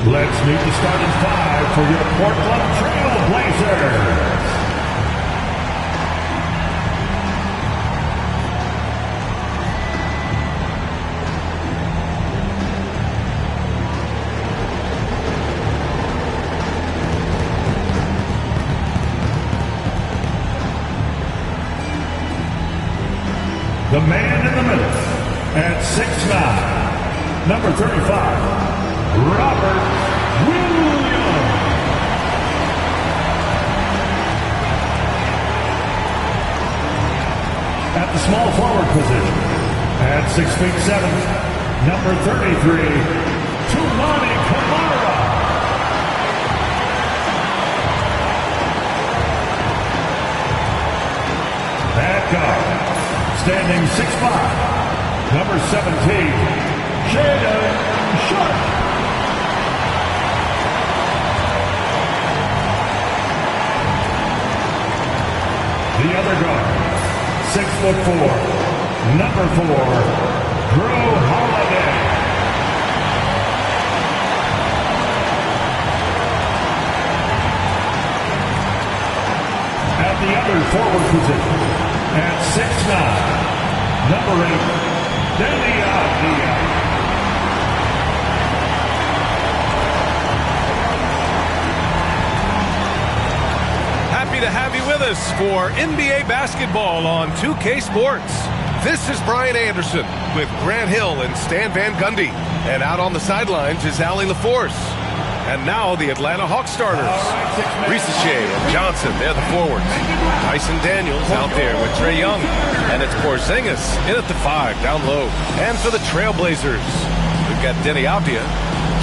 Let's meet the starting five for your Portland Trailblazers. The man in the middle at 6'9", number 35, Robert Williams. At the small forward position, at 6'7", number 33, Toumani Camara. At guard, standing 6'5", number 17, Shaedon Sharpe. The other guard, 6'4", number 4, Drew Holiday. At the other forward position, at 6'9", number 8, Deni Avdija. Happy to have you with us for NBA basketball on 2K Sports. This is Brian Anderson with Grant Hill and Stan Van Gundy. And out on the sidelines is Allie LaForce. And now the Atlanta Hawks starters. Risacher and Johnson, they're the forwards. Tyson Daniels out there with Trae Young. And it's Porzingis in at the 5, down low. And for the Trailblazers, we've got Deni Avdija.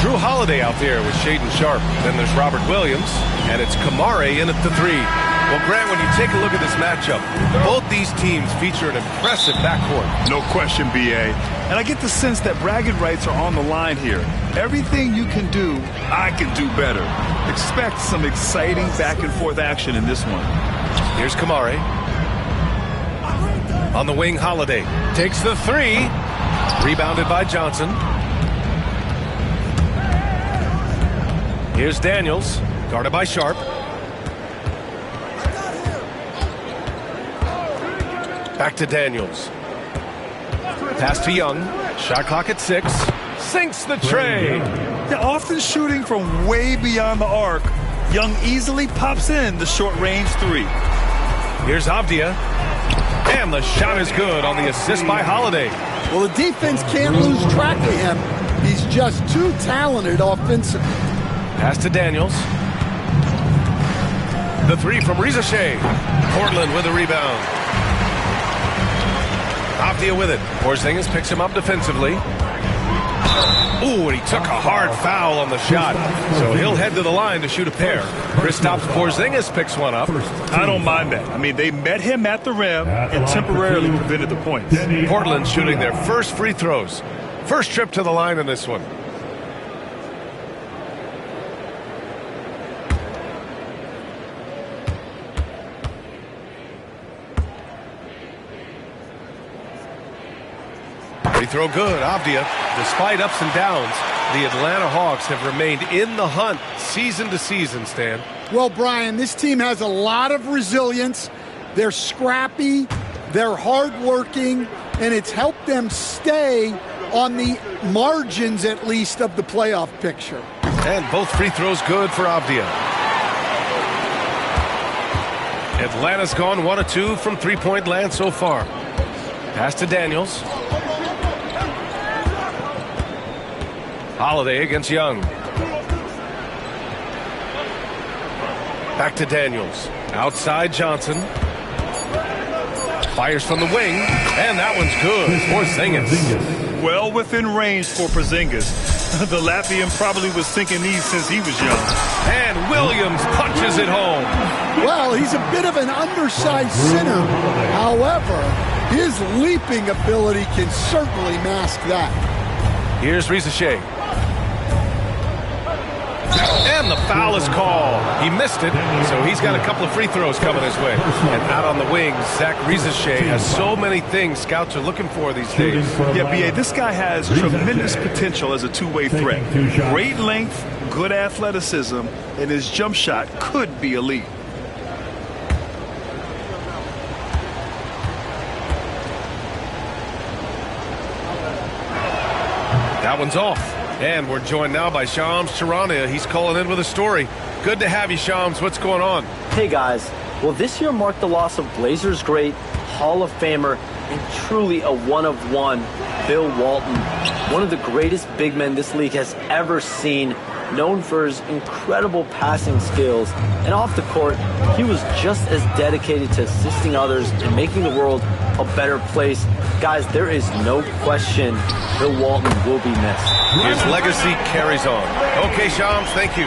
Drew Holiday out there with Shaedon Sharpe. Then there's Robert Williams. And it's Camara in at the 3. Well, Grant, when you take a look at this matchup, both these teams feature an impressive backcourt. No question, B.A. And I get the sense that bragging rights are on the line here. Everything you can do, I can do better. Expect some exciting back-and-forth action in this one. Here's Camara. On the wing, Holiday takes the 3. Rebounded by Johnson. Here's Daniels, guarded by Sharpe. Back to Daniels. Pass to Young. Shot clock at 6. Sinks the tray. They're often shooting from way beyond the arc. Young easily pops in the short-range 3. Here's Avdija. And the shot is good on the assist by Holiday. Well, the defense can't lose track of him. He's just too talented offensively. Pass to Daniels. The 3 from Risacher. Portland with a rebound. Avdija with it. Porzingis picks him up defensively. Ooh, and he took a hard foul on the shot. So he'll head to the line to shoot a pair. Kristaps Porzingis picks one up. I don't mind that. I mean, they met him at the rim and temporarily prevented the points. Portland shooting their first free throws. First trip to the line in this one. Free throw good, Avdija. Despite ups and downs, the Atlanta Hawks have remained in the hunt season to season, Stan. Well, Brian, this team has a lot of resilience. They're scrappy, they're hardworking, and it's helped them stay on the margins, at least, of the playoff picture. And both free throws good for Avdija. Atlanta's gone 1 of 2 from three-point land so far. Pass to Daniels. Holiday against Young. Back to Daniels. Outside Johnson. Fires from the wing. And that one's good. Porzingis. Well within range for Porzingis. The Latvian probably was thinking these since he was young. And Williams punches it home. Well, he's a bit of an undersized center. However, his leaping ability can certainly mask that. Here's Risacher. And the foul is called. He missed it, so he's got a couple of free throws coming his way. And out on the wings, Zach Rizachet has so many things scouts are looking for these days. Yeah, B.A., this guy has tremendous potential as a two-way threat. Great length, good athleticism, and his jump shot could be elite. That one's off. And we're joined now by Shams Charania. He's calling in with a story. Good to have you, Shams. What's going on? Hey, guys. Well, this year marked the loss of Blazers great, Hall of Famer, and truly a one-of-one, Bill Walton. One of the greatest big men this league has ever seen, known for his incredible passing skills. And off the court, he was just as dedicated to assisting others and making the world a better place. Guys, there is no question Bill Walton will be missed. His legacy carries on. Okay, Shams, thank you.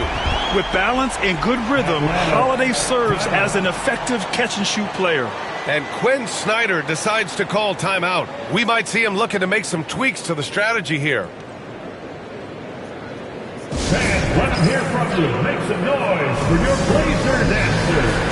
With balance and good rhythm, Holiday serves as an effective catch-and-shoot player. And Quinn Snyder decides to call timeout. We might see him looking to make some tweaks to the strategy here. Fans, let them hear from you. Make some noise for your Blazers answer.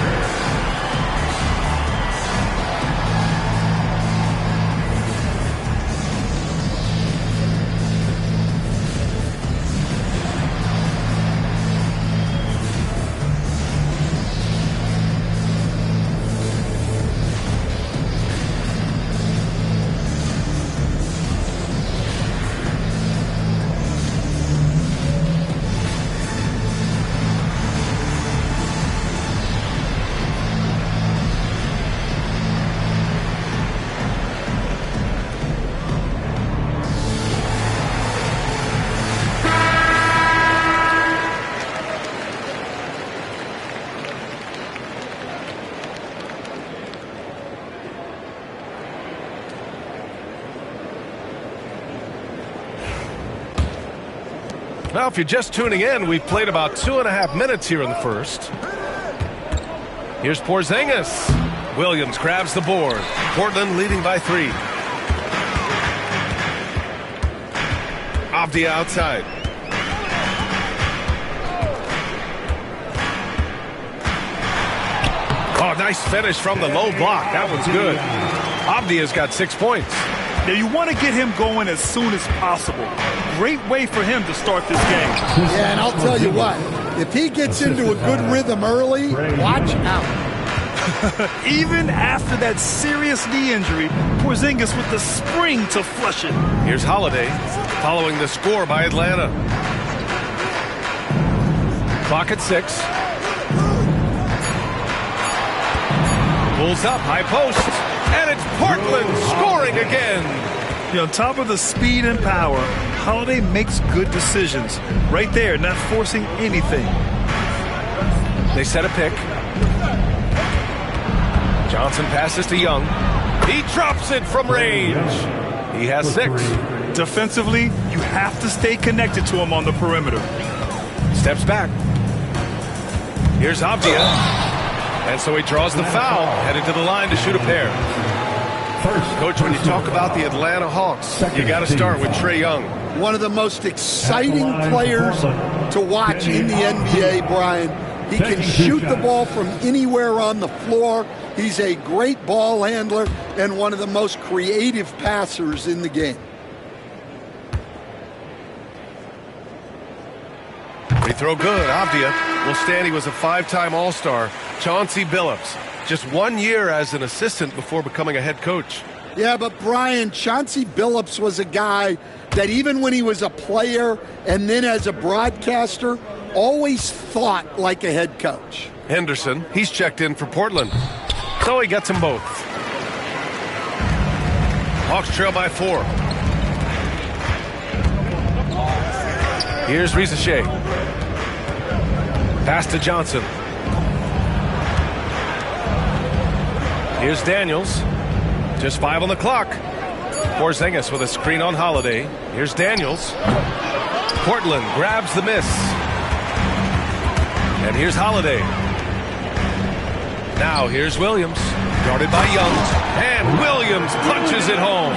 Now, if you're just tuning in, we've played about 2.5 minutes here in the first. Here's Porzingis. Williams grabs the board. Portland leading by 3. Avdia outside. Oh, nice finish from the low block. That one's good. Avdia's got 6 points. Now, you want to get him going as soon as possible. Great way for him to start this game. Yeah, and I'll tell you what, if he gets into a good rhythm early, watch out. Even after that serious knee injury, Porzingis with the spring to flush it. Here's Holiday following the score by Atlanta. Clock at 6. Pulls up, high post, and it's Portland scoring again. On top of the speed and power, Holiday makes good decisions. Right there, not forcing anything. They set a pick. Johnson passes to Young. He drops it from range. He has 6. Defensively, you have to stay connected to him on the perimeter. Steps back. Here's Avdia. And so he draws the foul, headed to the line to shoot a pair. Coach, when you talk about the Atlanta Hawks, you got to start with Trae Young. One of the most exciting players to watch in the NBA, Brian. He can shoot the ball from anywhere on the floor. He's a great ball handler and one of the most creative passers in the game. Free throw good. Avdia will stand. He was a 5-time All-Star. Chauncey Billups, just 1 year as an assistant before becoming a head coach. Yeah, but Brian, Chauncey Billups was a guy that even when he was a player and then as a broadcaster, always thought like a head coach. Henderson, he's checked in for Portland. So he gets them both. Hawks trail by 4. Here's Rizachet. Pass to Johnson. Here's Daniels. Just 5 on the clock. Porzingis with a screen on Holiday. Here's Daniels. Portland grabs the miss. And here's Holiday. Now here's Williams. Guarded by Young. And Williams punches it home.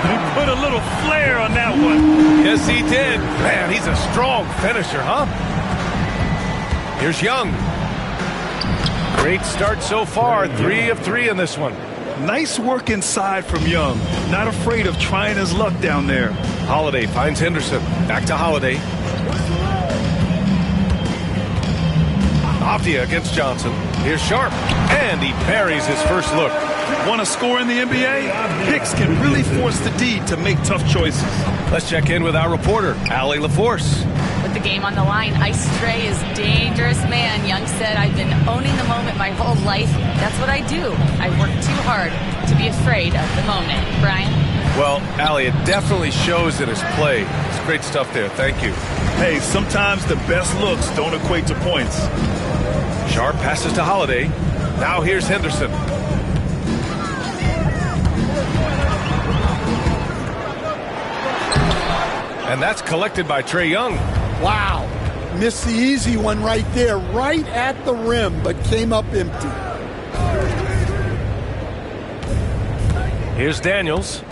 He put a little flair on that one. Yes, he did. Man, he's a strong finisher, huh? Here's Young. Great start so far. 3 of 3 in this one. Nice work inside from Young. Not afraid of trying his luck down there. Holiday finds Henderson. Back to Holiday. Avdia against Johnson. Here's Sharp. And he parries his first look. Want to score in the NBA? Picks can really force the D to make tough choices. Let's check in with our reporter, Allie LaForce. With the game on the line, Ice Stray is dangerous man. Young said, I've been owning the moment my whole life. That's what I do. I work too hard to be afraid of the moment. Brian? Well, Allie, it definitely shows in his play. It's great stuff there. Thank you. Hey, sometimes the best looks don't equate to points. Sharp passes to Holiday. Now here's Henderson. And that's collected by Trae Young. Wow. Missed the easy one right there, right at the rim, but came up empty. Here's Daniels.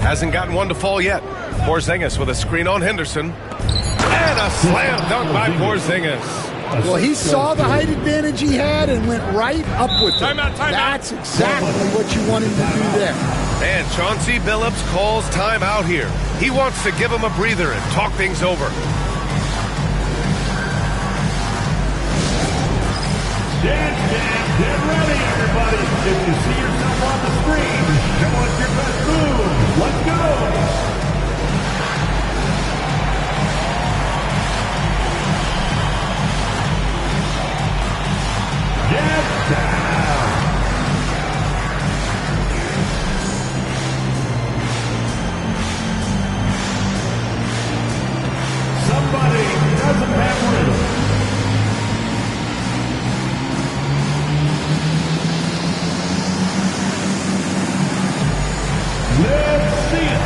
Hasn't gotten one to fall yet. Porzingis with a screen on Henderson. And a slam dunk by Porzingis. Well, he saw the height advantage he had and went right up with it. Timeout. That's exactly what you want him to do there. And Chauncey Billups calls timeout here. He wants to give him a breather and talk things over. Get ready, everybody. If you see yourself on the screen, show us your best move. Let's go. Get down. Somebody doesn't have rhythm. Let's see it.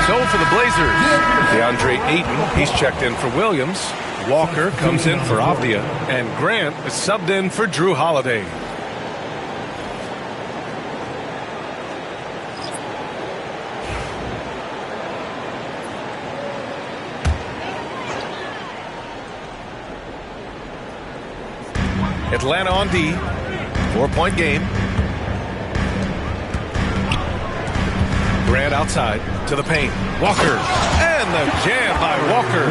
So for the Blazers, DeAndre Ayton, he's checked in for Williams. Walker comes in for Avdia. And Grant is subbed in for Drew Holiday. Atlanta on D. 4-point game. Grant outside to the paint. Walker. And the jam by Walker.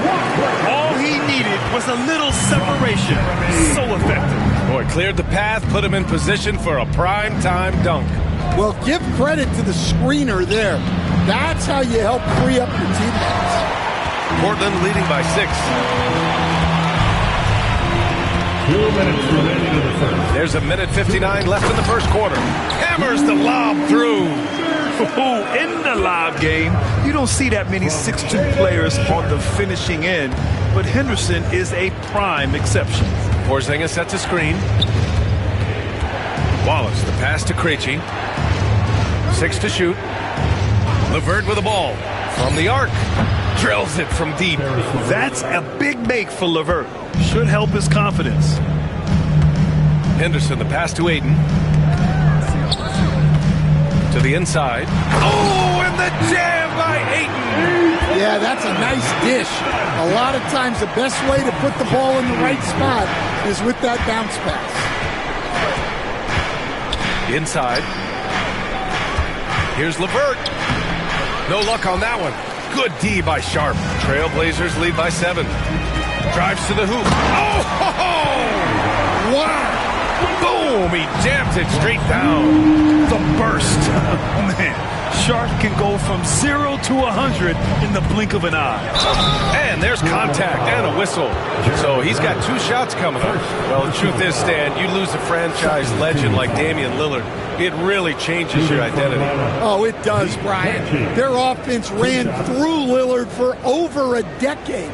All he needed was a little separation. So effective. Boy, cleared the path, put him in position for a prime-time dunk. Well, give credit to the screener there. That's how you help free up your teammates. Portland leading by 6. 2 minutes remaining in the first. There's a minute 59 left in the first quarter. Hammers the lob through. In the live game, you don't see that many 6'2 players on the finishing end, but Henderson is a prime exception. Porzingis sets a screen. Wallace, the pass to Krejci. 6 to shoot. LeVert with the ball. From the arc. Drills it from deep. That's a big make for LeVert. Should help his confidence. Henderson, the pass to Ayton. To the inside. Oh, and the jam by Ayton. Yeah, that's a nice dish. A lot of times the best way to put the ball in the right spot is with that bounce pass. Inside. Here's LeVert. No luck on that one. Good D by Sharp. Trailblazers lead by 7. Drives to the hoop. Oh! Ho, ho! Wow! Boom! He jams it straight down. The burst. Man, Sharp can go from 0 to 100 in the blink of an eye. And there's contact and a whistle. So he's got 2 shots coming up. Well, the truth is, Stan, you lose a franchise legend like Damian Lillard, it really changes your identity. Oh, it does, Brian. Their offense ran through Lillard for over a decade.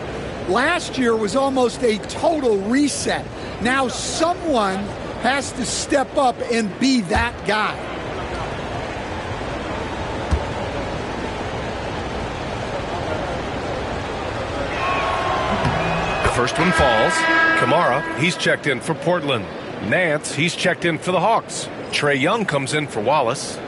Last year was almost a total reset. Now someone has to step up and be that guy. The first one falls. Kamara, he's checked in for Portland. Nance, he's checked in for the Hawks. Trae Young comes in for Wallace.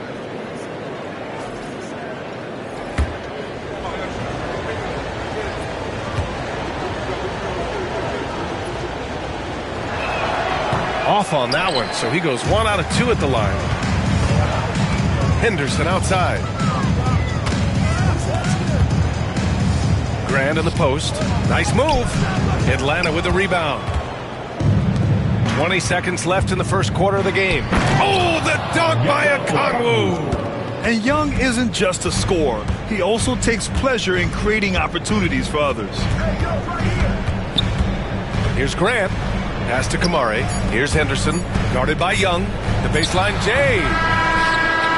Off on that one, so he goes 1 out of 2 at the line. Henderson outside. Grant in the post. Nice move. Atlanta with the rebound. 20 seconds left in the first quarter of the game. Oh, the dunk by Okongwu. And Young isn't just a scorer. He also takes pleasure in creating opportunities for others. Here's Grant. Pass to Kamare. Here's Henderson. Guarded by Young. The baseline Jay.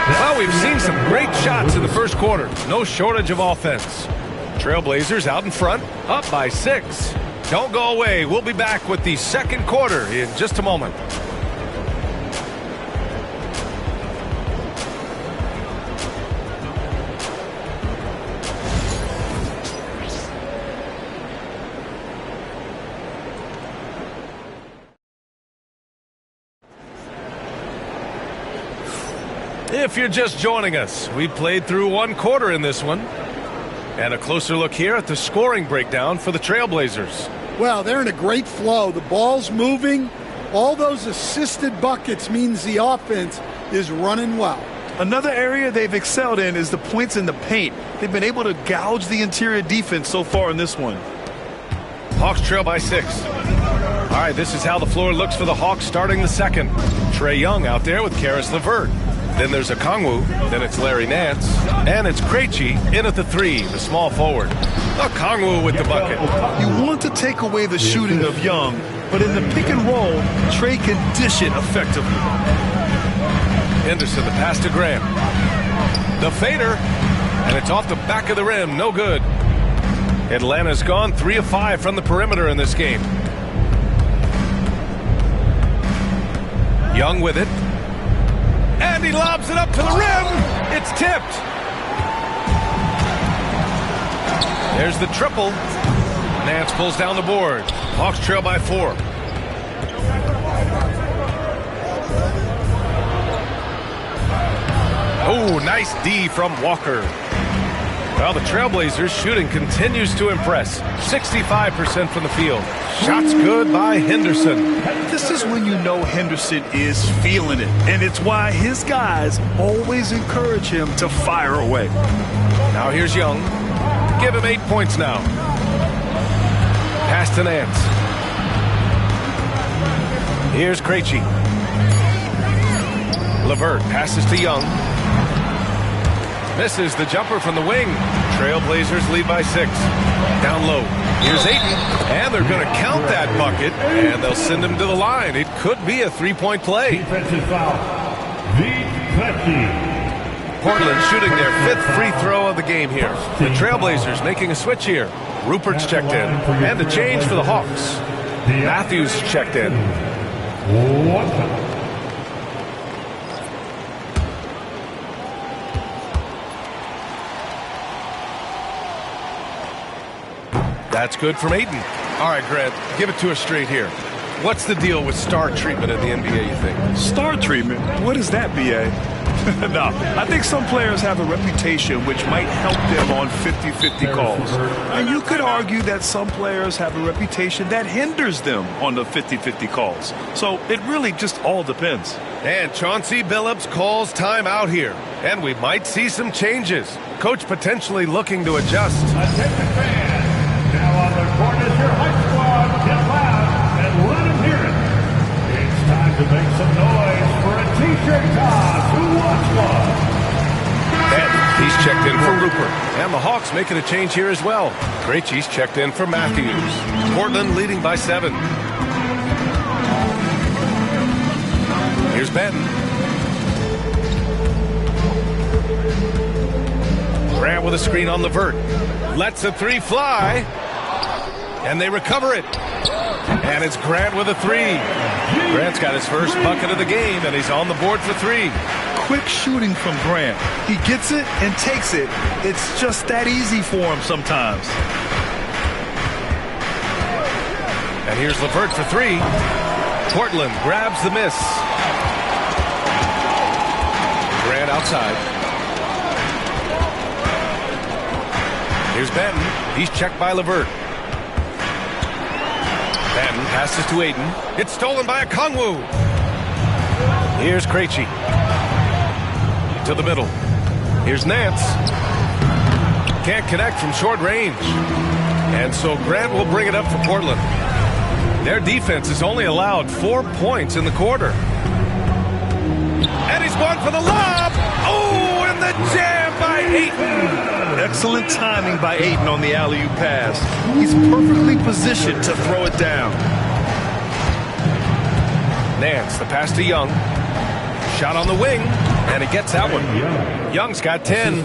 Well, we've seen some great shots in the first quarter. No shortage of offense. Trailblazers out in front. Up by 6. Don't go away. We'll be back with the second quarter in just a moment. If you're just joining us, we played through one quarter in this one. And a closer look here at the scoring breakdown for the Trailblazers. Well, they're in a great flow. The ball's moving. All those assisted buckets means the offense is running well. Another area they've excelled in is the points in the paint. They've been able to gouge the interior defense so far in this one. Hawks trail by 6. All right, this is how the floor looks for the Hawks starting the second. Trae Young out there with Karis LeVert. Then there's Okongwu, then it's Larry Nance, and it's Krejci in at the 3, the small forward. Okongwu with the bucket. You want to take away the shooting of Young, but in the pick and roll, Trae can dish it effectively. Henderson, the pass to Graham. The fader, and it's off the back of the rim, no good. Atlanta's gone 3 of 5 from the perimeter in this game. Young with it. And he lobs it up to the rim. It's tipped. There's the triple. Nance pulls down the board. Hawks trail by 4. Oh, nice D from Walker. Well, the Trailblazers shooting continues to impress. 65% from the field. Shots good by Henderson. This is when you know Henderson is feeling it. And it's why his guys always encourage him to fire away. Now here's Young. Give him 8 points now. Pass to Nance. Here's Krejci. LeVert passes to Young. Misses the jumper from the wing. Trailblazers lead by 6. Down low. Here's Ayton. And they're going to count that bucket. And they'll send him to the line. It could be a 3-point play. Defensive foul. Portland shooting their 5th free throw of the game here. The Trailblazers making a switch here. Rupert's checked in. And a change for the Hawks. Matthews checked in. That's good from Ayton. All right, Grant, give it to us straight here. What's the deal with star treatment in the NBA, you think? Star treatment? What is that, B.A.? No, I think some players have a reputation which might help them on 50-50 calls. And you could argue that some players have a reputation that hinders them on the 50-50 calls. So it really just all depends. And Chauncey Billups calls time out here. And we might see some changes. Coach potentially looking to adjust. Attention fans. Now on the court is your hype squad. Get loud and let them hear it. It's time to make some noise for a t-shirt toss. Who wants one? And he's checked in for Rupert. And the Hawks making a change here as well. Krejci's checked in for Matthews. Portland leading by 7. Here's Benton. Grant with a screen on LeVert. Lets a 3 fly. And they recover it. And it's Grant with a 3. Grant's got his first bucket of the game, and he's on the board for 3. Quick shooting from Grant. He gets it and takes it. It's just that easy for him sometimes. And here's LeVert for 3. Portland grabs the miss. Grant outside. Here's Benton. He's checked by LeVert. Benton passes to Aiden. It's stolen by a Kongwu. Here's Krejci. To the middle. Here's Nance. Can't connect from short range. And so Grant will bring it up for Portland. Their defense has only allowed 4 points in the quarter. And he's going for the lob. Oh, and the jam by Ayton. Excellent timing by Ayton on the alley-oop pass. He's perfectly positioned to throw it down. Nance, the pass to Young. Shot on the wing, and he gets that one. Young's got 10.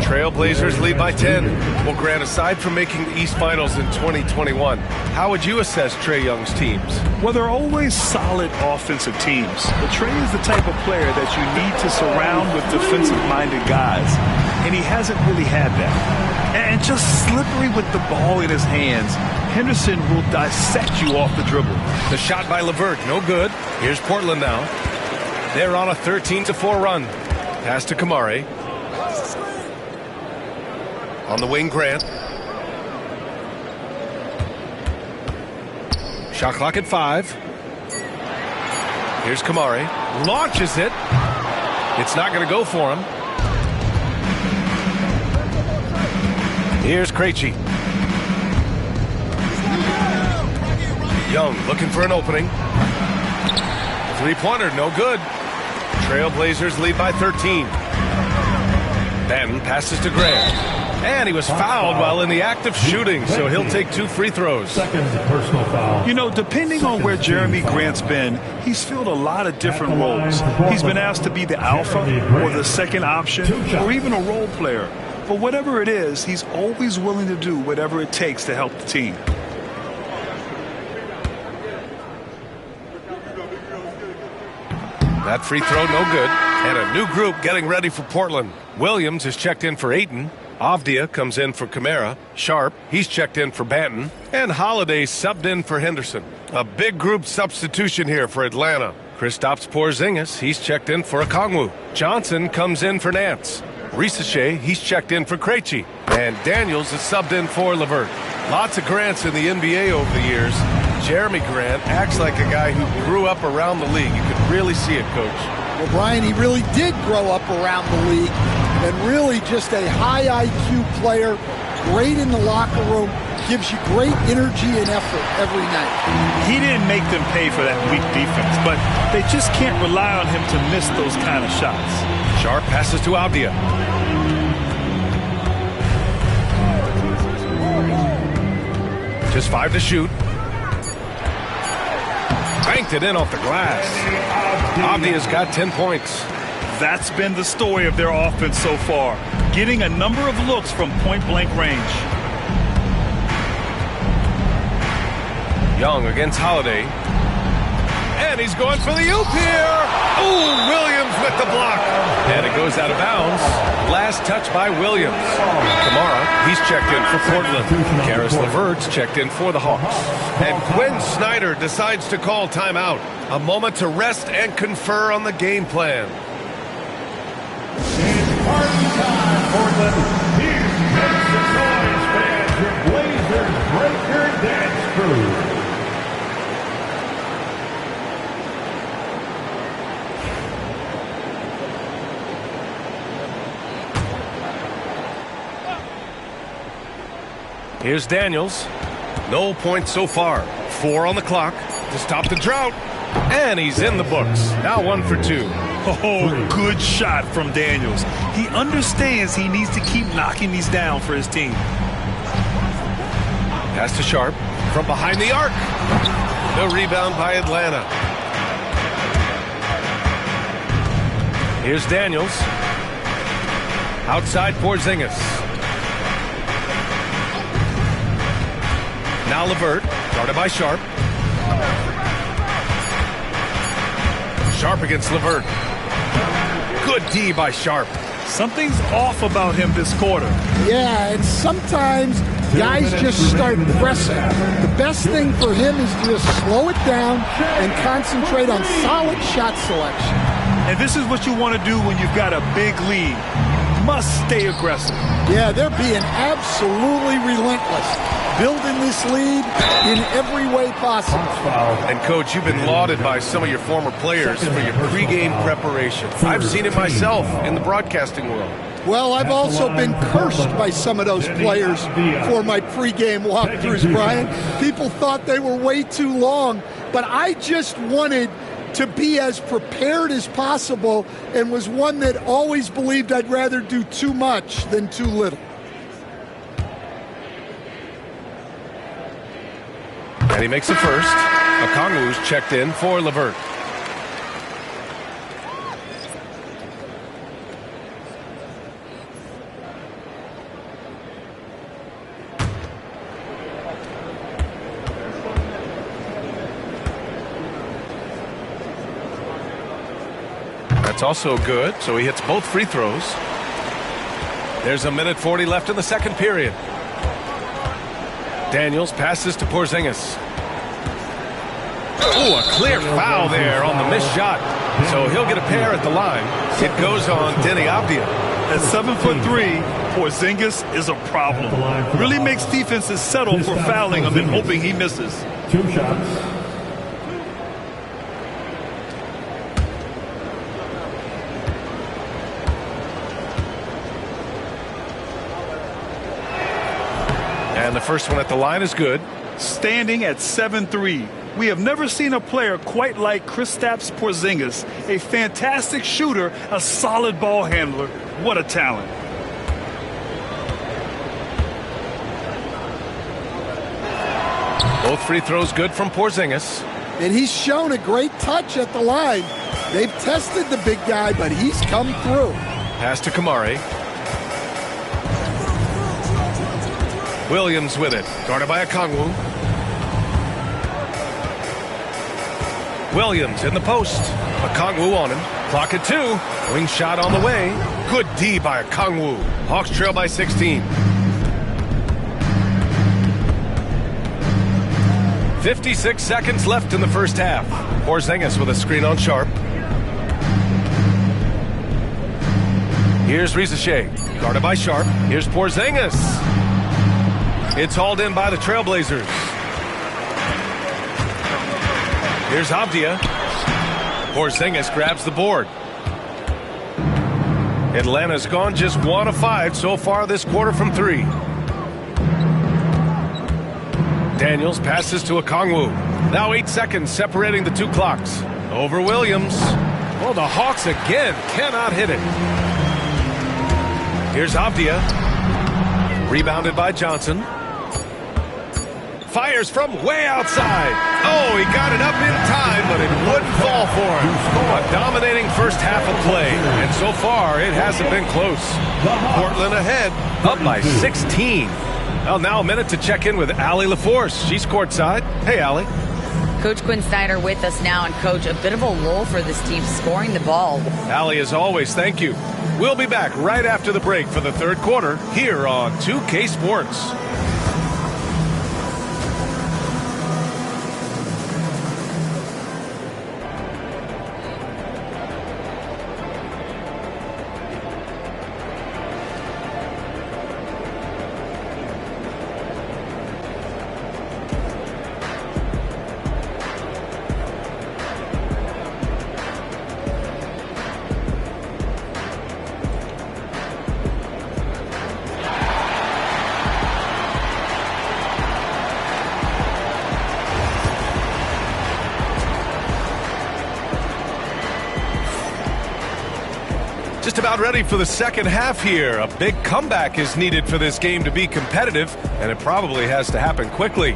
Trailblazers lead by 10. Well, Grant, aside from making the East Finals in 2021, how would you assess Trae Young's teams? Well, they're always solid offensive teams. But Trae is the type of player that you need to surround with defensive-minded guys, and he hasn't really had that. And just slippery with the ball in his hands. Henderson will dissect you off the dribble. The shot by LeVert, no good. Here's Portland now. They're on a 13-4 run. Pass to Kamari. On the wing, Grant. Shot clock at 5. Here's Kamari. Launches it. It's not going to go for him. Here's Krejci. Young looking for an opening. Three-pointer, no good. Trailblazers lead by 13. Benton passes to Grant. And he was fouled while in the act of shooting, so he'll take 2 free throws. Second personal foul. You know, depending on where Jeremy Grant's been, he's filled a lot of different roles. He's been asked to be the alpha or the second option or even a role player. But whatever it is, he's always willing to do whatever it takes to help the team. That free throw, no good. And a new group getting ready for Portland. Williams is checked in for Ayton. Avdia comes in for Kamara. Sharp, he's checked in for Banton. And Holiday subbed in for Henderson. A big group substitution here for Atlanta. Kristaps Porzingis, he's checked in for Okongwu. Johnson comes in for Nance. Risache, he's checked in for Krejci. And Daniels is subbed in for LeVert. Lots of Grants in the NBA over the years. Jeremy Grant acts like a guy who grew up around the league. You could really see it, Coach. Well, Brian, he really did grow up around the league and really just a high IQ player, great in the locker room, gives you great energy and effort every night. He didn't make them pay for that weak defense, but they just can't rely on him to miss those kind of shots. Sharp passes to Avdia. Just 5 to shoot. Banked it in off the glass. Avdia's got 10 points. That's been the story of their offense so far, getting a number of looks from point-blank range. Young against Holiday. And he's going for the oop here. Oh, Williams with the block. And it goes out of bounds. Last touch by Williams. Kamara, he's checked in for Portland. Karis LeVert's checked in for the Hawks. And Quinn Snyder decides to call timeout. A moment to rest and confer on the game plan. It's party time, Portland. Here's make some noise, fans. Your Blazers Breaker Dance Crew. Here's Daniels. No points so far. 4 on the clock to stop the drought. And he's in the books. Now 1 for 2. Oh, good shot from Daniels. He understands he needs to keep knocking these down for his team. Pass to Sharp from behind the arc. The rebound by Atlanta. Here's Daniels. Outside Porzingis. Now LeVert, guarded by Sharp. Sharp against LeVert. Good D by Sharp. Something's off about him this quarter. Yeah, and sometimes guys just start pressing. The best thing for him is to just slow it down and concentrate on solid shot selection. And this is what you want to do when you've got a big lead. You must stay aggressive. Yeah, they're being absolutely relentless. building this lead in every way possible. And, Coach, you've been lauded by some of your former players for your pregame preparation. I've seen it myself in the broadcasting world. Well, I've also been cursed by some of those players for my pregame walkthroughs, Brian. People thought they were way too long, but I just wanted to be as prepared as possible and was one that always believed I'd rather do too much than too little. And he makes the first. Okongwu's checked in for Levert. That's also good, so he hits both free throws. There's 1:40 left in the second period. Daniels passes to Porzingis. Oh, a clear foul there on the missed shot. So he'll get a pair at the line. It goes on Denny Avdia. At 7'3", Porzingis is a problem. Really makes defenses settle for fouling him and hoping he misses. 2 shots. And the first one at the line is good. Standing at 7'3", we have never seen a player quite like Kristaps Porzingis. A fantastic shooter, a solid ball handler. What a talent. Both free throws good from Porzingis. And he's shown a great touch at the line. They've tested the big guy, but he's come through. Pass to Kamari. Williams with it, guarded by Okongwu. Williams in the post. Okongwu on him. Clock at 2. Wing shot on the way. Good D by Okongwu. Hawks trail by 16. 56 seconds left in the first half. Porzingis with a screen on Sharp. Here's Rizachet, guarded by Sharp. Here's Porzingis. It's hauled in by the Trailblazers. Here's Avdia. Porzingis grabs the board. Atlanta's gone just 1 of 5 so far this quarter from 3. Daniels passes to Okongwu. Now 8 seconds separating the 2 clocks. Over Williams. Well, the Hawks again cannot hit it. Here's Avdia. Rebounded by Johnson. Fires from way outside. Oh, he got it up in time, but it wouldn't fall for him. A dominating first half of play, and so far it hasn't been close. Portland ahead, up by 16. Well, now a minute to check in with Allie LaForce. She's courtside. Hey, Allie. Coach Quinn Snyder with us now, and Coach, a bit of a lull for this team scoring the ball. Allie, as always, thank you. We'll be back right after the break for the third quarter here on 2K Sports. Just about ready for the second half here. A big comeback is needed for this game to be competitive, and it probably has to happen quickly.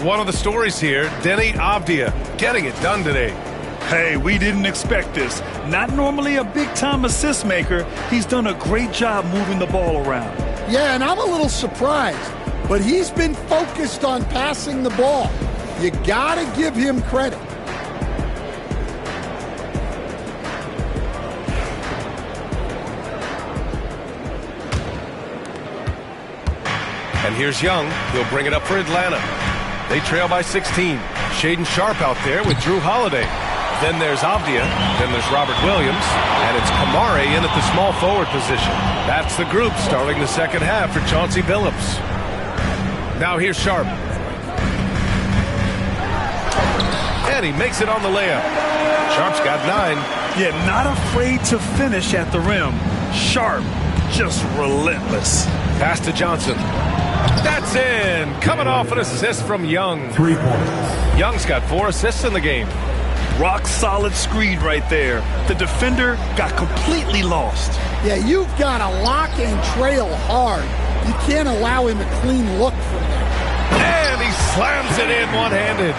One of the stories here, Denny Avdia getting it done today. Hey, we didn't expect this. Not normally a big-time assist maker. He's done a great job moving the ball around. Yeah, and I'm a little surprised, but he's been focused on passing the ball. You got to give him credit. And here's Young. He'll bring it up for Atlanta. They trail by 16. Shaedon Sharpe out there with Drew Holiday. Then there's Avdia. Then there's Robert Williams. And it's Kamari in at the small forward position. That's the group starting the second half for Chauncey Billups. Now here's Sharp. And he makes it on the layup. Sharp's got 9. Yeah, not afraid to finish at the rim. Sharp, just relentless. Pass to Johnson. That's in. Coming off an assist from Young. 3 points. Young's got 4 assists in the game. Rock solid screen right there. The defender got completely lost. Yeah, you've got to lock and trail hard. You can't allow him a clean look from there. And he slams it in one-handed.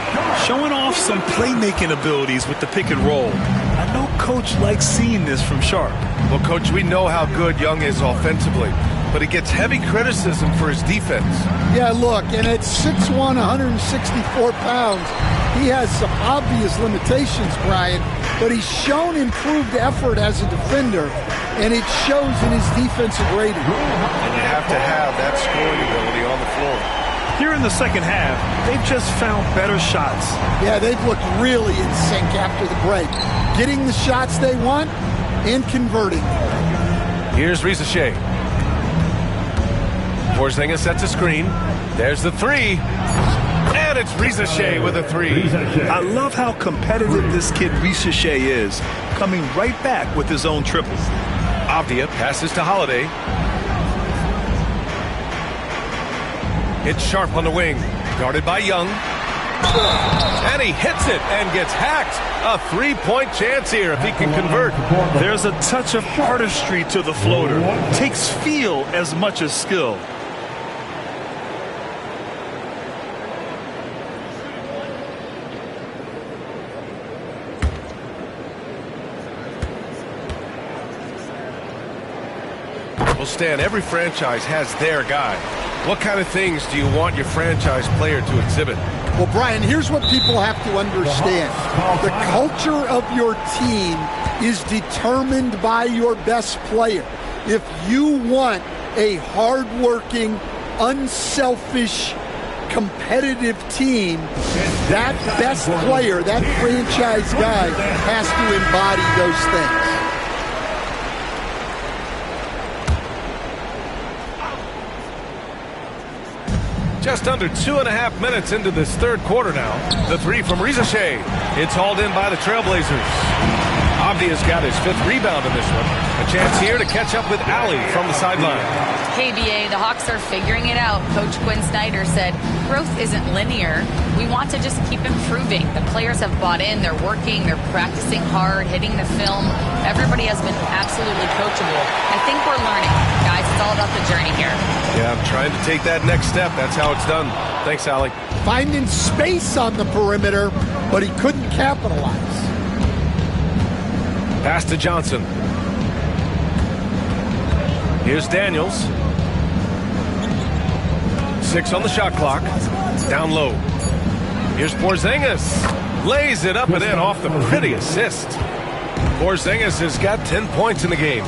Showing off some playmaking abilities with the pick and roll. I know Coach likes seeing this from Sharp. Well, Coach, we know how good Young is offensively, but he gets heavy criticism for his defense. Yeah, look, and at 6'1", 164 pounds, he has some obvious limitations, Brian, but he's shown improved effort as a defender, and it shows in his defensive rating. And you have to have that scoring ability on the floor. Here in the second half, they've just found better shots. Yeah, they've looked really in sync after the break, getting the shots they want and converting. Here's Rizachet. Porzingis sets a screen. There's the 3. And it's Rizachet with a 3. I love how competitive this kid Rizachet is, coming right back with his own triple. Avdia passes to Holiday. It's Sharp on the wing, guarded by Young. And he hits it and gets hacked. A 3-point chance here if he can convert. There's a touch of artistry to the floater. Takes feel as much as skill. Well, Stan, every franchise has their guy. What kind of things do you want your franchise player to exhibit? Well, Brian, here's what people have to understand. The culture of your team is determined by your best player. If you want a hardworking, unselfish, competitive team, that best player, that franchise guy, has to embody those things. Just under 2.5 minutes into this third quarter now. The 3 from Rizachet. It's hauled in by the Trailblazers. Avdia's got his 5th rebound in this one. A chance here to catch up with Allie from the sideline. Hey, BA, the Hawks are figuring it out. Coach Quinn Snyder said, growth isn't linear. We want to just keep improving. The players have bought in. They're working. They're practicing hard, hitting the film. Everybody has been absolutely coachable. I think we're learning. Guys, it's all about the journey here. Yeah, I'm trying to take that next step. That's how it's done. Thanks, Allie. Finding space on the perimeter, but he couldn't capitalize. Pass to Johnson. Here's Daniels. 6 on the shot clock. Down low. Here's Porzingis. Lays it up and in off the pretty assist. Porzingis has got 10 points in the game.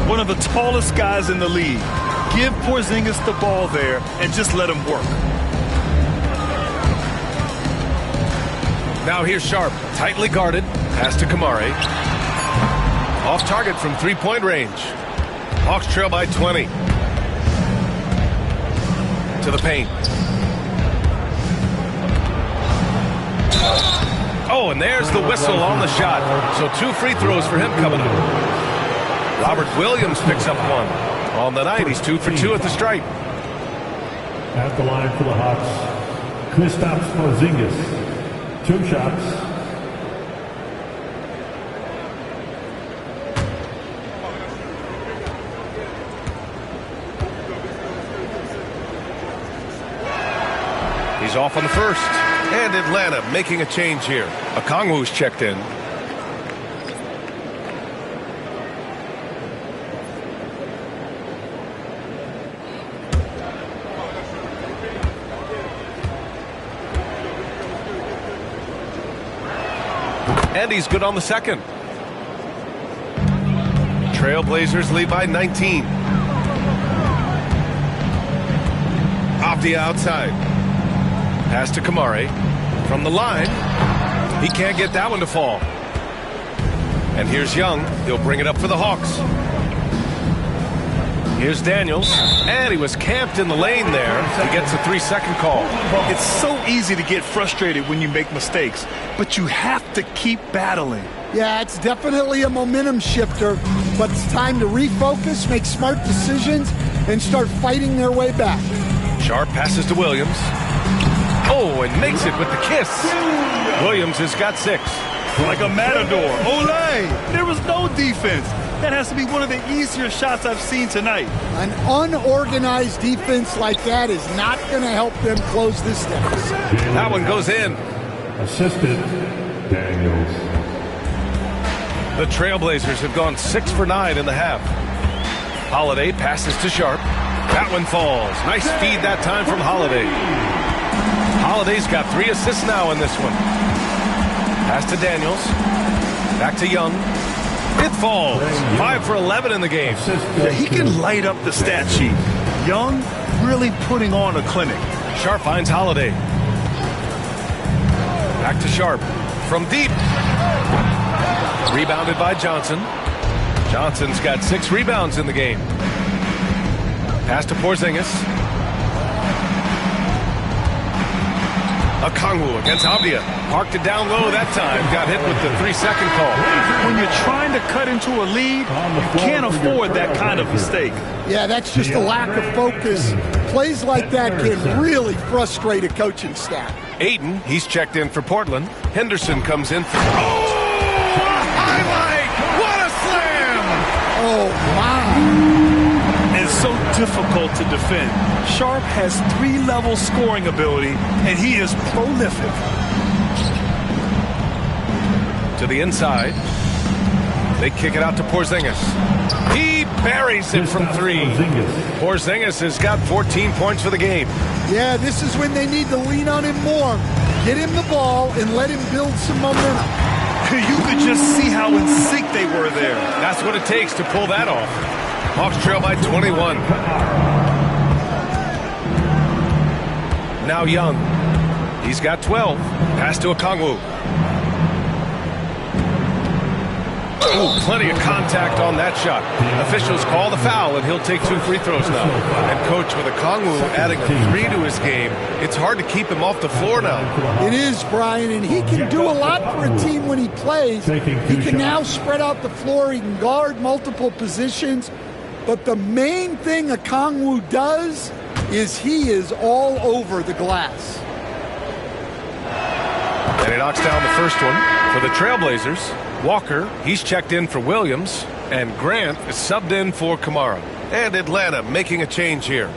One of the tallest guys in the league. Give Porzingis the ball there and just let him work. Now here's Sharp. Tightly guarded. Pass to Kamari. Off target from 3-point range. Hawks trail by 20. To the paint. Oh, and there's the whistle on the shot. So 2 free throws for him coming up. Robert Williams picks up 1. On the night, he's 2 for 2 at the stripe. At the line for the Hawks, Kristaps Porzingis. 2 shots. He's off on the first. And Atlanta making a change here. Okongwu's checked in. And he's good on the second. Trailblazers lead by 19. Avdia outside. Pass to Kamari. From the line. He can't get that one to fall. And here's Young. He'll bring it up for the Hawks. Here's Daniels, and he was camped in the lane there. He gets a 3-second call. It's so easy to get frustrated when you make mistakes, but you have to keep battling. Yeah, it's definitely a momentum shifter, but it's time to refocus, make smart decisions, and start fighting their way back. Sharp passes to Williams. Oh, and makes it with the kiss. Williams has got 6. Like a matador. Olay! There was no defense. That has to be one of the easier shots I've seen tonight. An unorganized defense like that is not going to help them close this deficit. That one goes in. Assistant Daniels. The Trailblazers have gone 6 for 9 in the half. Holiday passes to Sharp. That one falls. Nice feed that time from Holiday. Holiday's got 3 assists now in this one. Pass to Daniels. Back to Young. It falls. 5 for 11 in the game. Yeah, he can light up the stat sheet. Young really putting on a clinic. Sharp finds Holiday. Back to Sharp. From deep. Rebounded by Johnson. Johnson's got 6 rebounds in the game. Pass to Porzingis. Okongwu against Avdia. Parked it down low that time. Got hit with the 3-second call. When you're trying to cut into a lead, you can't afford that kind of mistake. Yeah, that's just a lack of focus. Plays like that can really frustrate a coaching staff. Ayton, he's checked in for Portland. Henderson comes in for... Oh! Highlight! What a slam! Oh, my. And so difficult to defend. Sharp has 3-level scoring ability, and he is prolific. To the inside. They kick it out to Porzingis. He buries it from 3. Porzingis has got 14 points for the game. Yeah, this is when they need to lean on him more. Get him the ball and let him build some momentum. You could just see how in sync they were there. That's what it takes to pull that off. Hawks trail by 21. Now Young. He's got 12. Pass to Okongwu. Ooh, plenty of contact on that shot. Officials call the foul, and he'll take 2 free throws now. And coach, with Okongwu adding a 3 to his game, it's hard to keep him off the floor now. It is, Brian, and he can do a lot for a team when he plays. He can now spread out the floor. He can guard multiple positions. But the main thing Okongwu does is he is all over the glass. And he knocks down the first one for the Trailblazers. Walker, he's checked in for Williams, and Grant is subbed in for Kamara. And Atlanta making a change here.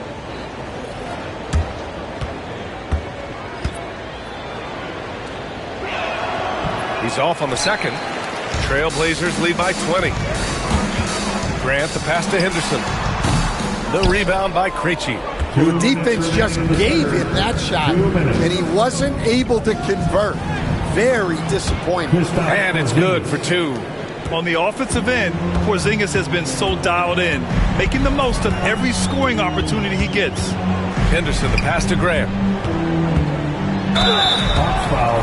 He's off on the second. Trailblazers lead by 20. Grant, the pass to Henderson. The rebound by Krejci. The defense just gave him that shot, and he wasn't able to convert. Very disappointing. And it's good for 2. On the offensive end, Porzingis has been so dialed in, making the most of every scoring opportunity he gets. Henderson, the pass to Grant. Foul.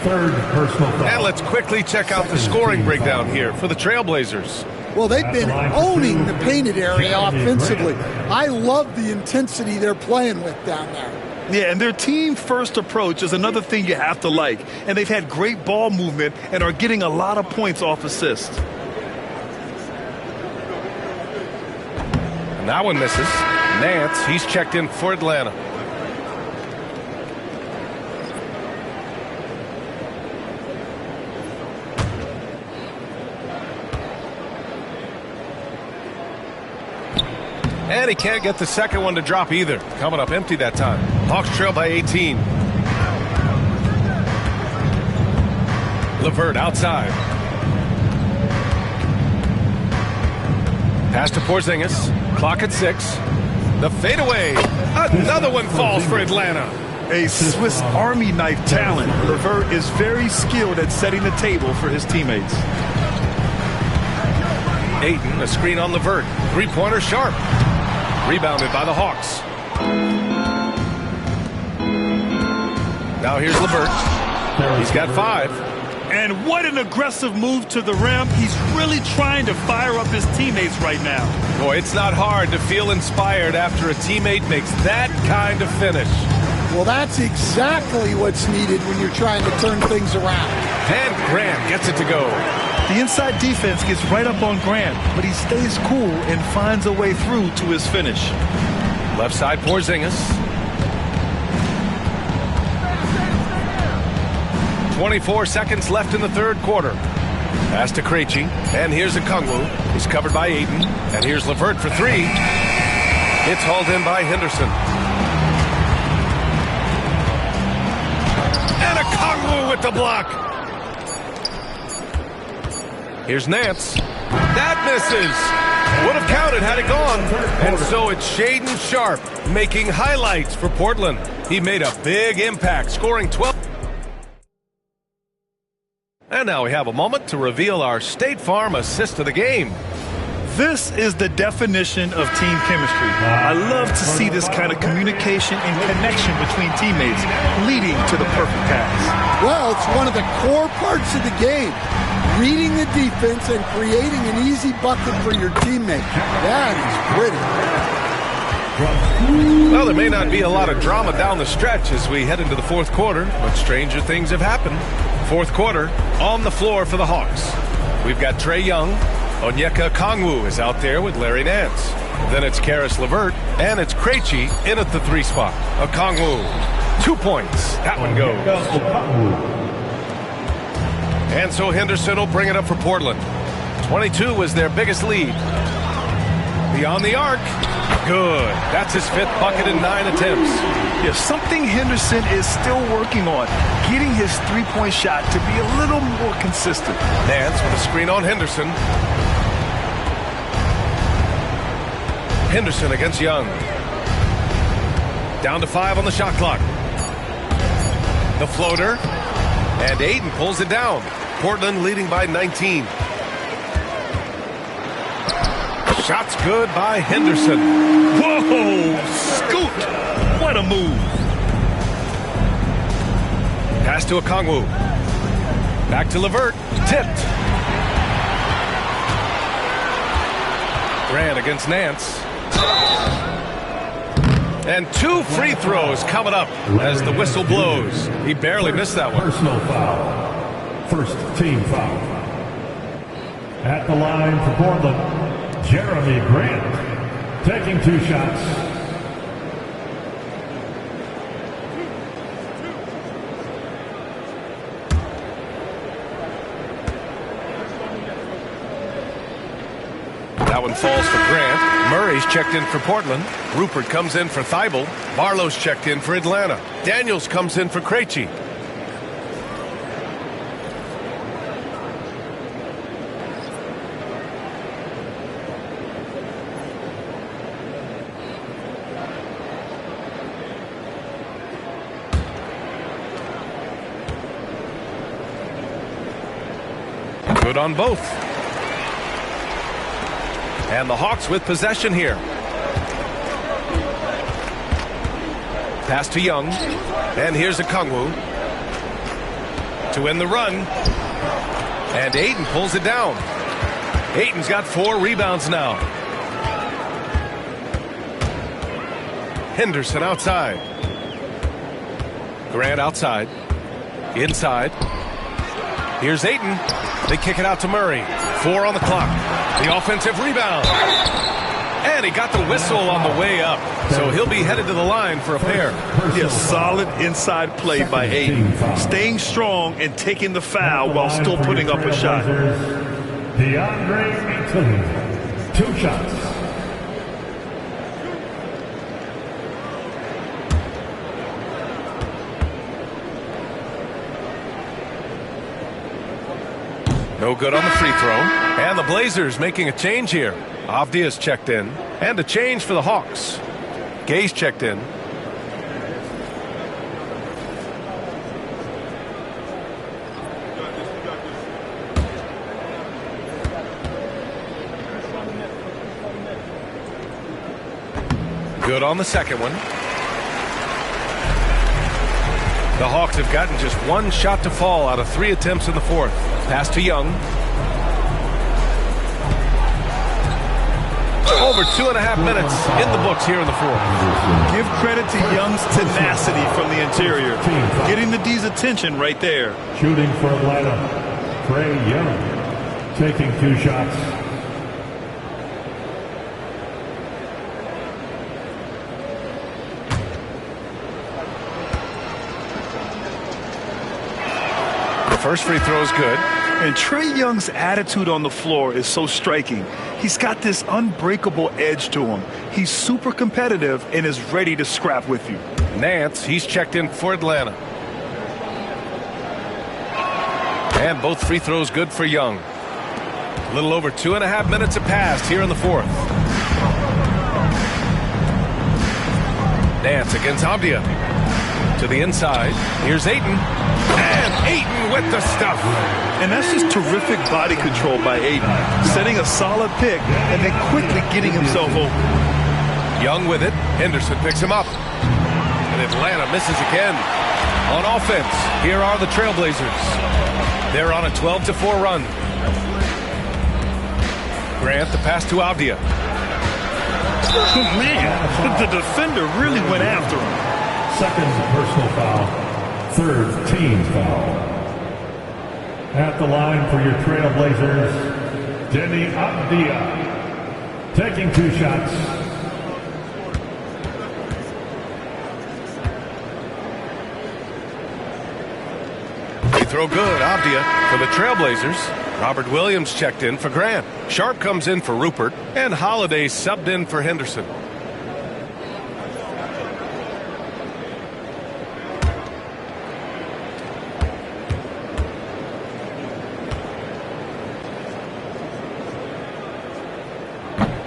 Third personal foul. And let's quickly check out the scoring breakdown here for the Trailblazers. Well, they've been owning the painted area offensively. I love the intensity they're playing with down there. Yeah, and their team-first approach is another thing you have to like. And they've had great ball movement and are getting a lot of points off assists. And that one misses. Nance, he's checked in for Atlanta. And he can't get the second one to drop either. Coming up empty that time. Hawks trail by 18. LeVert outside. Pass to Porzingis. Clock at 6. The fadeaway. Another one falls for Atlanta. A Swiss Army knife talent. LeVert is very skilled at setting the table for his teammates. Ayton, a screen on LeVert. Three-pointer Sharp. Rebounded by the Hawks. Now here's LeVert. He's got 5. And what an aggressive move to the rim. He's really trying to fire up his teammates right now. Boy, it's not hard to feel inspired after a teammate makes that kind of finish. Well, that's exactly what's needed when you're trying to turn things around. And Grant gets it to go. The inside defense gets right up on Grant, but he stays cool and finds a way through to his finish. Left side Porzingis. 24 seconds left in the third quarter. Pass to Krejci, and here's Okongwu. He's covered by Ayton, and here's LeVert for three. It's hauled in by Henderson. And Okongwu with the block. Here's Nance. That misses. Would have counted had it gone. And so it's Shaedon Sharpe making highlights for Portland. He made a big impact, scoring 12. And now we have a moment to reveal our State Farm assist of the game. This is the definition of team chemistry. I love to see this kind of communication and connection between teammates leading to the perfect pass. Well, it's one of the core parts of the game. Reading the defense and creating an easy bucket for your teammate. That is pretty. Well, there may not be a lot of drama down the stretch as we head into the fourth quarter, but stranger things have happened. Fourth quarter, on the floor for the Hawks. We've got Trae Young. Onyeka Okongwu is out there with Larry Nance. Then it's Karis LeVert, and it's Krejci in at the three spot. Okongwu, 2 points. That one goes. And so Henderson will bring it up for Portland. 22 was their biggest lead. Beyond the arc. Good. That's his fifth bucket in 9 attempts. Yeah, something Henderson is still working on. Getting his three-point shot to be a little more consistent. Nance with a screen on Henderson. Henderson against Young. Down to 5 on the shot clock. The floater. And Ayton pulls it down. Portland leading by 19. Shot's good by Henderson. Whoa! Scoot! What a move. Pass to Okongwu. Back to LeVert. Tipped. Grant against Nance. And 2 free throws coming up as the whistle blows. He barely missed that one. Personal foul. First team foul. At the line for Portland, Jeremy Grant taking 2 shots. That one falls for Grant. Murray's checked in for Portland. Rupert comes in for Thibault. Barlow's checked in for Atlanta. Daniels comes in for Krejci. Good on both. And the Hawks with possession here. Pass to Young. And here's Okongwu to win the run. And Ayton pulls it down. Ayton's got 4 rebounds now. Henderson outside. Grant outside. Inside. Here's Ayton. They kick it out to Murray. 4 on the clock. The offensive rebound. And he got the whistle on the way up. So he'll be headed to the line for a pair. Yeah, solid inside play by Ayton. Staying strong and taking the foul while still putting up a shot. DeAndre Ayton, 2 shots. No good on the free throw. And the Blazers making a change here. Avdia's checked in. And a change for the Hawks. Gay's checked in. Good on the second one. The Hawks have gotten just one shot to fall out of 3 attempts in the fourth. Pass to Young. Over 2.5 minutes in the books here in the fourth. Give credit to Young's tenacity from the interior. Getting the D's attention right there. Shooting for Atlanta, Trae Young, taking 2 shots. The first free throw is good. And Trae Young's attitude on the floor is so striking. He's got this unbreakable edge to him. He's super competitive and is ready to scrap with you. Nance, he's checked in for Atlanta. And both free throws good for Young. A little over 2.5 minutes have passed here in the fourth. Nance against Avdia. To the inside. Here's Ayton. And Ayton with the stuff. And that's just terrific body control by Ayton. Setting a solid pick and then quickly getting himself open. Young with it. Henderson picks him up. And Atlanta misses again. On offense, here are the Trailblazers. They're on a 12-4 run. Grant, the pass to Avdia. Man, the defender really went after him. Second personal foul. Third team foul. At the line for your Trailblazers, Denny Avdia, taking 2 shots. Free throw good, Avdia for the Trailblazers. Robert Williams checked in for Grant. Sharp comes in for Rupert, and Holiday subbed in for Henderson.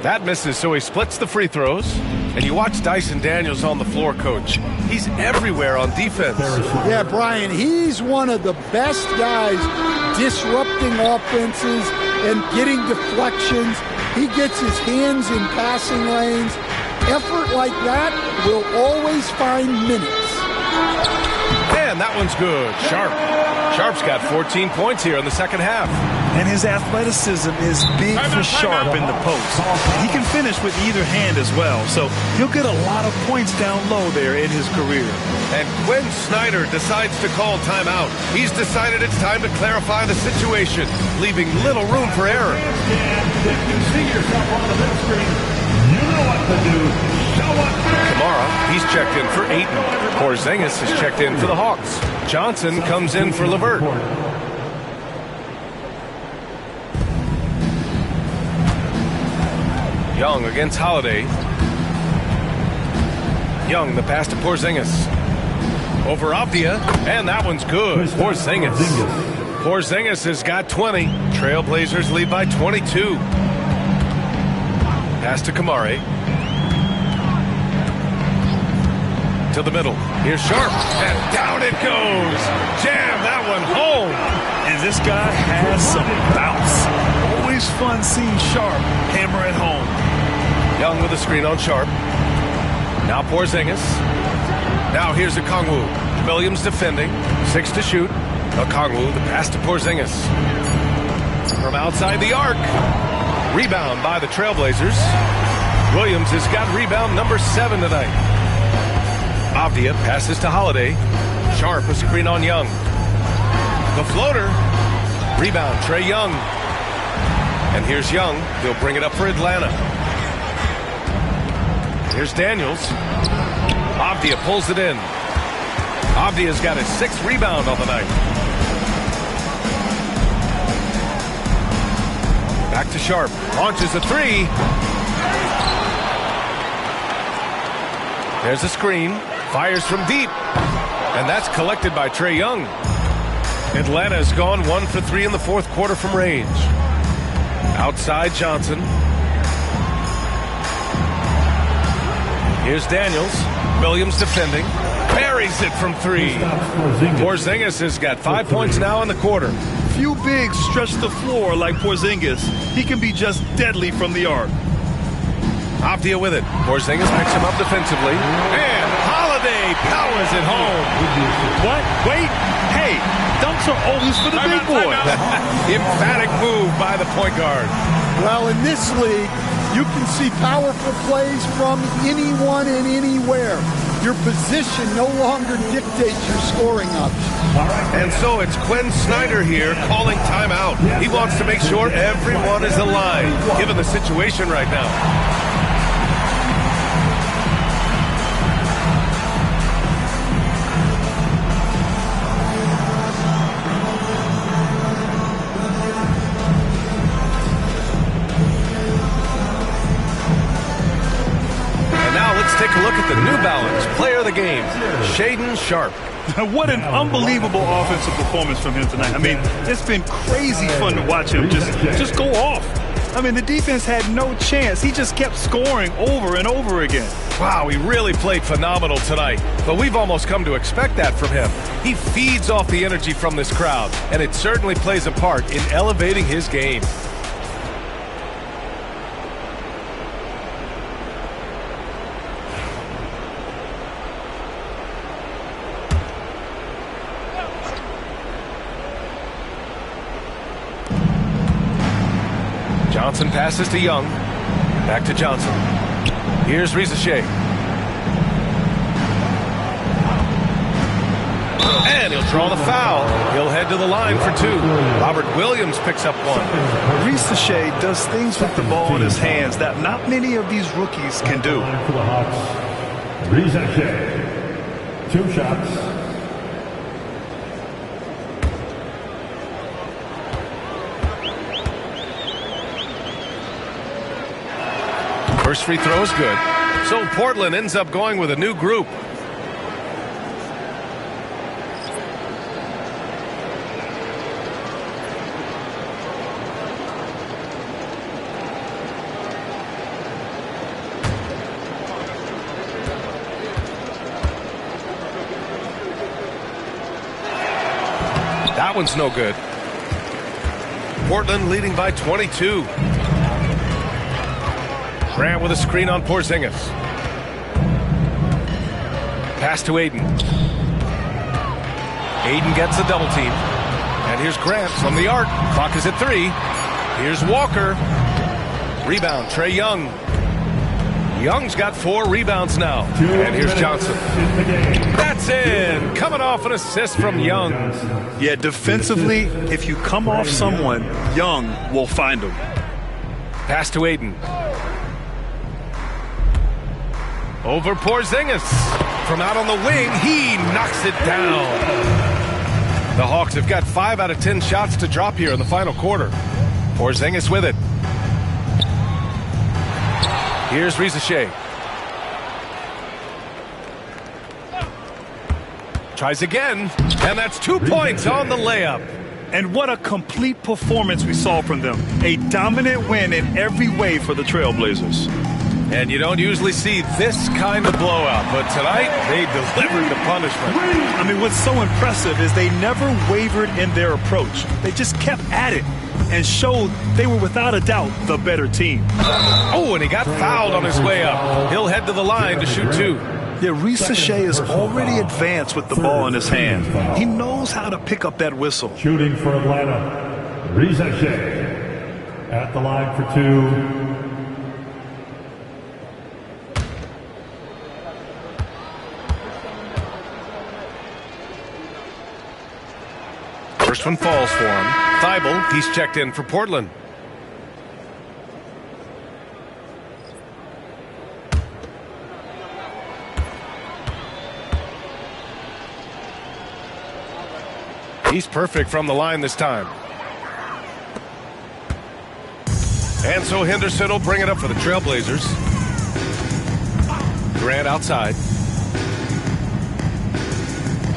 That misses, so he splits the free throws. And you watch Dyson Daniels on the floor, Coach. He's everywhere on defense. Yeah, Brian, he's one of the best guys disrupting offenses and getting deflections. He gets his hands in passing lanes. Effort like that will always find minutes. And that one's good. Sharp's got 14 points here in the second half. And his athleticism is big for Sharp in the post. He can finish with either hand as well, so he'll get a lot of points down low there in his career. And Quinn Snyder decides to call timeout. He's decided it's time to clarify the situation, leaving little room for error. If you see yourself on the big screen, you know what to do. Show up. Kamara, he's checked in for Ayton. Porzingis is checked in for the Hawks. Johnson comes in for LeVert. Young against Holiday. Young, the pass to Porzingis. Over Avdia, and that one's good. Porzingis has got 20. Trailblazers lead by 22. Pass to Kamari. To the middle. Here's Sharp, and down it goes. Jam that one home. And this guy has some bounce. Always fun seeing Sharp hammer it home. Young with a screen on Sharp. Now Porzingis. Now here's Okongwu. Williams defending. 6 to shoot. Okongwu, the pass to Porzingis. From outside the arc. Rebound by the Trailblazers. Williams has got rebound number 7 tonight. Avdia passes to Holiday. Sharp, a screen on Young. The floater. Rebound, Trae Young. And here's Young. He'll bring it up for Atlanta. Here's Daniels. Avdia pulls it in. Avdia's got his 6th rebound on the night. Back to Sharp. Launches a 3. There's a screen. Fires from deep. And that's collected by Trae Young. Atlanta has gone 1 for 3 in the fourth quarter from range. Outside Johnson. Here's Daniels. Williams defending. Buries it from 3. Porzingis has got 5 points now in the quarter. Few bigs stretch the floor like Porzingis. He can be just deadly from the arc. Avdia with it. Porzingis picks him up defensively. And Holiday powers it home. What? Wait. Hey, dunks are always for the big boy. Emphatic move by the point guard. Well, in this league, you can see powerful plays from anyone and anywhere. Your position no longer dictates your scoring options. And so it's Quinn Snyder here calling timeout. He wants to make sure everyone is aligned, given the situation right now. Take a look at the New Balance player of the game, Shaedon Sharpe. What an unbelievable offensive performance from him tonight. I mean, it's been crazy fun to watch him just go off. I mean, the defense had no chance. He just kept scoring over and over again. Wow, he really played phenomenal tonight. But we've almost come to expect that from him. He feeds off the energy from this crowd, and it certainly plays a part in elevating his game. Johnson passes to Young. Back to Johnson. Here's Rizachet. And he'll draw the foul. He'll head to the line for two. Robert Williams picks up one. Rizachet does things with the ball in his hands that not many of these rookies can do. For the Hawks, Rizachet. 2 shots. First free throw is good. So Portland ends up going with a new group. That one's no good. Portland leading by 22. Grant with a screen on Porzingis. Pass to Aiden. Aiden gets a double team. And here's Grant from the arc. Clock is at 3. Here's Walker. Rebound, Trae Young. Young's got 4 rebounds now. And here's Johnson. That's in. Coming off an assist from Young. Yeah, defensively, if you come off someone, Young will find him. Pass to Aiden. Over Porzingis. From out on the wing, he knocks it down. The Hawks have got 5 out of 10 shots to drop here in the final quarter. Porzingis with it. Here's Rizachet. Tries again, and that's 2 points on the layup. And what a complete performance we saw from them. A dominant win in every way for the Trailblazers. And you don't usually see this kind of blowout, but tonight they delivered the punishment. I mean, what's so impressive is they never wavered in their approach. They just kept at it and showed they were without a doubt the better team. Oh, and he got fouled on his way up. He'll head to the line to shoot 2. Yeah, Rizachet is already advanced with the ball in his hand. He knows how to pick up that whistle. Shooting for Atlanta, Rizachet at the line for 2. First one falls for him. Thibault, he's checked in for Portland. He's perfect from the line this time. And so Henderson will bring it up for the Trailblazers. Grant outside.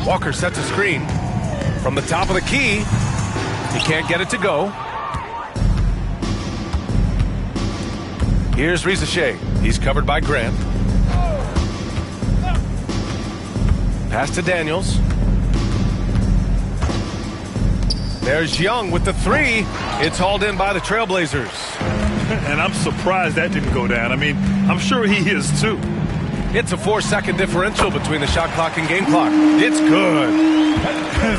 Walker sets a screen. From the top of the key, he can't get it to go. Here's Rizachet. He's covered by Grant. Pass to Daniels. There's Young with the 3. It's hauled in by the Trailblazers. And I'm surprised that didn't go down. I mean, I'm sure he is too. It's a 4-second differential between the shot clock and game clock. It's good.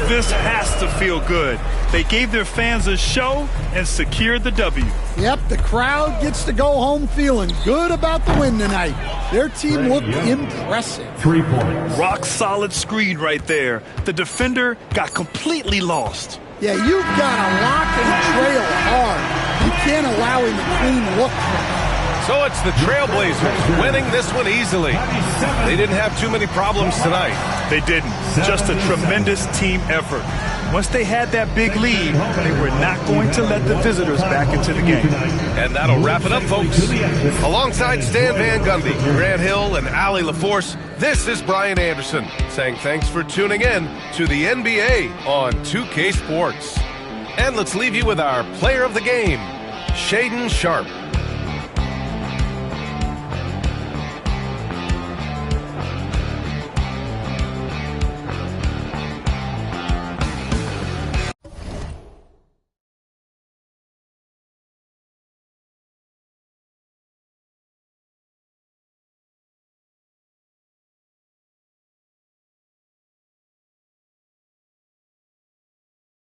This has to feel good. They gave their fans a show and secured the W. Yep, the crowd gets to go home feeling good about the win tonight. Their team looked impressive. 3 points. Rock solid screen right there. The defender got completely lost. Yeah, you've got to lock and trail hard. You can't allow him a clean look. So it's the Trailblazers winning this one easily. They didn't have too many problems tonight. They didn't. Just a tremendous team effort. Once they had that big lead, they were not going to let the visitors back into the game. And that'll wrap it up, folks. Alongside Stan Van Gundy, Grant Hill, and Allie LaForce, this is Brian Anderson saying thanks for tuning in to the NBA on 2K Sports. And let's leave you with our player of the game, Shaedon Sharpe.